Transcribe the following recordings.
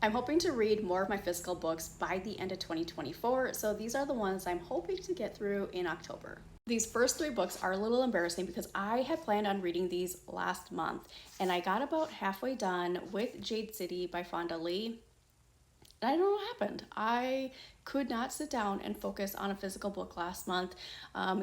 I'm hoping to read more of my physical books by the end of 2024, so these are the ones I'm hoping to get through in October. These first three books are a little embarrassing because I had planned on reading these last month, and I got about halfway done with Jade City by Fonda Lee. I don't know what happened. I could not sit down and focus on a physical book last month.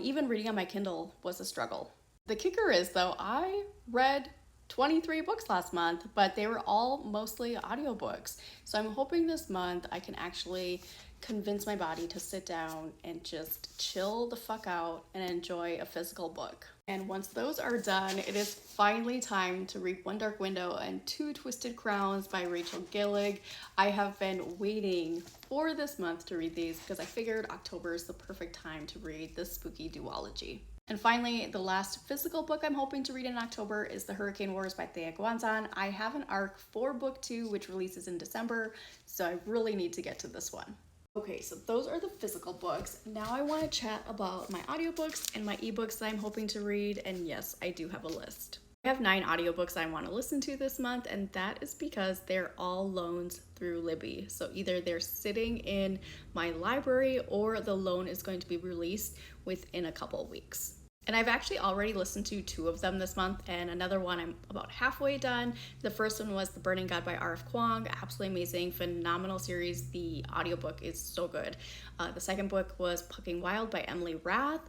Even reading on my Kindle was a struggle. The kicker is, though, I read 23 books last month, but they were all mostly audiobooks. So I'm hoping this month I can actually convince my body to sit down and just chill the fuck out and enjoy a physical book. And once those are done, it is finally time to read One Dark Window and Two Twisted Crowns by Rachel Gillig. I have been waiting for this month to read these because I figured October is the perfect time to read this spooky duology. And finally, the last physical book I'm hoping to read in October is The Hurricane Wars by Thea Guanzan. I have an ARC for book 2, which releases in December, so I really need to get to this one. Okay, so those are the physical books. Now I want to chat about my audiobooks and my ebooks that I'm hoping to read, and yes, I do have a list. I have 9 audiobooks I want to listen to this month, and that is because they're all loans through Libby. So either they're sitting in my library or the loan is going to be released within a couple weeks. And I've actually already listened to 2 of them this month, and another one I'm about halfway done. The first one was The Burning God by R.F. Kuang. Absolutely amazing, phenomenal series. The audiobook is so good. The second book was Pucking Wild by Emily Rath.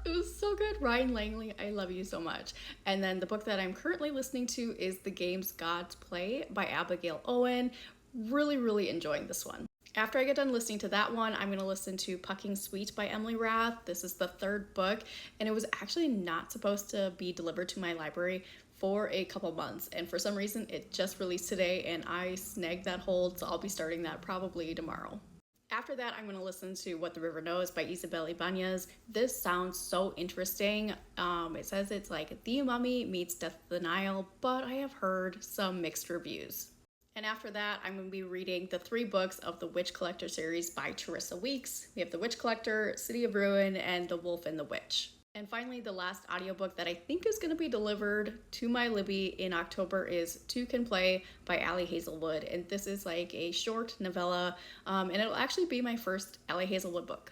It was so good. Ryan Langley, I love you so much. And then the book that I'm currently listening to is The Games Gods Play by Abigail Owen. Really enjoying this one. After I get done listening to that one, I'm going to listen to Pucking Sweet by Emily Rath. This is the 3rd book, and it was actually not supposed to be delivered to my library for a couple months, and for some reason it just released today, and I snagged that hold, so I'll be starting that probably tomorrow. After that, I'm going to listen to What the River Knows by Isabel Ibanez. This sounds so interesting. It says it's like The Mummy meets Death of the Nile, but I have heard some mixed reviews. And after that, I'm going to be reading the 3 books of the Witch Collector series by Teresa Weeks. We have The Witch Collector, City of Ruin, and The Wolf and the Witch. And finally, the last audiobook that I think is going to be delivered to my Libby in October is Two Can Play by Allie Hazelwood. And this is like a short novella, and it'll actually be my first Allie Hazelwood book.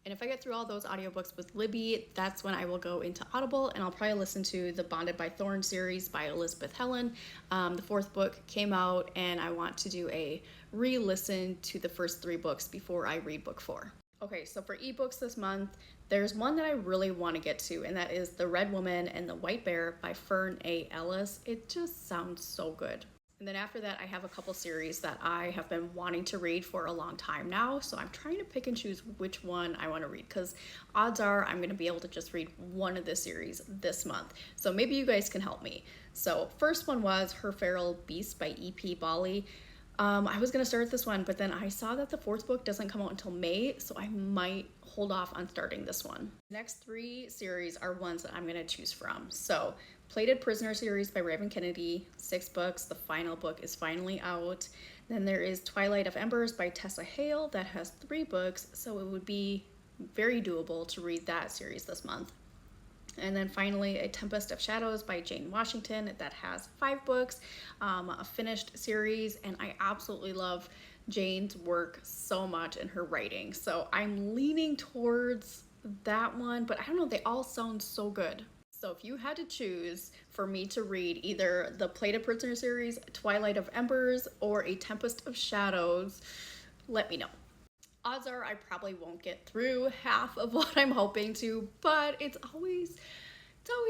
And if I get through all those audiobooks with Libby, that's when I will go into Audible, and I'll probably listen to the Bonded by Thorns series by Elizabeth Helen. The 4th book came out, and I want to do a re-listen to the first 3 books before I read book 4. Okay, so for ebooks this month, there's one that I really want to get to, and that is The Red Woman and the White Bear by Fern A. Ellis. It just sounds so good. And then after that, I have a couple series that I have been wanting to read for a long time now. So I'm trying to pick and choose which one I want to read, because odds are I'm going to be able to just read one of the series this month. So maybe you guys can help me. So first one was Her Feral Beast by E.P. Bali. I was going to start this one, but then I saw that the 4th book doesn't come out until May, so I might hold off on starting this one. The next 3 series are ones that I'm going to choose from. So Plated Prisoner series by Raven Kennedy, 6 books. The final book is finally out. Then there is Twilight of Embers by Tessa Hale that has 3 books, so it would be very doable to read that series this month. And then finally, A Tempest of Shadows by Jane Washington that has 5 books, a finished series, and I absolutely love Jane's work so much in her writing. So I'm leaning towards that one, but I don't know, they all sound so good. So if you had to choose for me to read either the Plated Prisoner series, Twilight of Embers, or A Tempest of Shadows, let me know. Odds are I probably won't get through half of what I'm hoping to, but it's always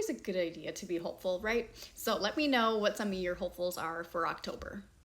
a good idea to be hopeful, right? So let me know what some of your hopefuls are for October.